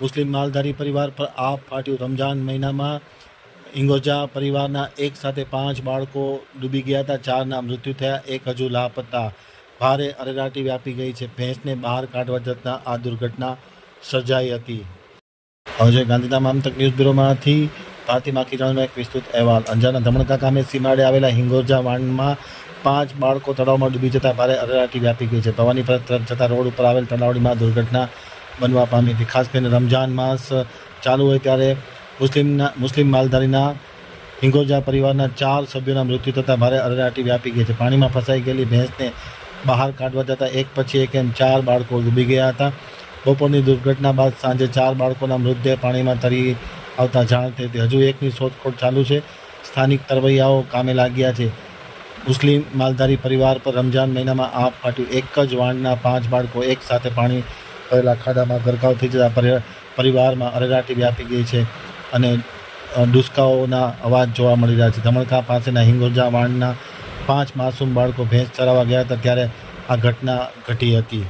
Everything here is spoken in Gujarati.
મુસ્લિમ માલધારી પરિવાર પર આપ ફાટ્યું। રમજાન મહિનામાં હિંગોજા પરિવારના એક સાથે 5 બાળકો ડૂબી ગયા હતા। 4ના મૃત્યુ થયા, 1 હજુ લાપતા। ભારે અરેરાટી વ્યાપી ગઈ છે। ભેંસને બહાર કાઢવા જતાં આ દુર્ઘટના સર્જાઈ હતી। હવે જોઈએ ગાંધીધામ આમતક ન્યૂઝ બ્યુરોમાંથી ભારતી માખીજાનો એક વિસ્તૃત અહેવાલ। અંજારના ધમણકા ગામે સીમાડે આવેલા હિંગોજા વાનમાં 5 બાળકો તળાવમાં ડૂબી જતા ભારે અરેરાટી વ્યાપી ગઈ છે। ભવાની પરત તરફ જતા રોડ ઉપર આવેલ તલાવડીમાં દુર્ઘટના બનવા પામી હતી। ખાસ કરીને રમજાન માસ ચાલુ હોય ત્યારે મુસ્લિમ માલધારીના હિંગોજા પરિવારના 4 સભ્યોના મૃત્યુ થતાં ભારે અરેરાટી વ્યાપી ગઈ છે। પાણીમાં ફસાઈ ગયેલી ભેંસને બહાર કાઢવા જતાં એક પછી એક એમ 4 બાળકો ડૂબી ગયા હતા। બપોરની દુર્ઘટના બાદ સાંજે 4 બાળકોના મૃતદેહ પાણીમાં તરી આવતા જાણ થઈ હતી। હજુ એકની શોધખોળ ચાલુ છે। સ્થાનિક તરવૈયાઓ કામે લાગ્યા છે। મુસ્લિમ માલધારી પરિવાર પર રમજાન મહિનામાં આપ ફાટ્યું। એક જ વાણના 5 બાળકો એક સાથે પાણી ભરેલા ખાડામાં ગરકાવ થઈ જતા પરિવારમાં અરેરાટી વ્યાપી ગઈ છે અને ડુસકાઓના અવાજ જોવા મળી રહ્યા છે। ધમણકા પાસેના હિંગોજા વાણના 5 માસૂમ બાળકો ભેંસ ચરાવવા ગયા હતા ત્યારે આ ઘટના ઘટી હતી।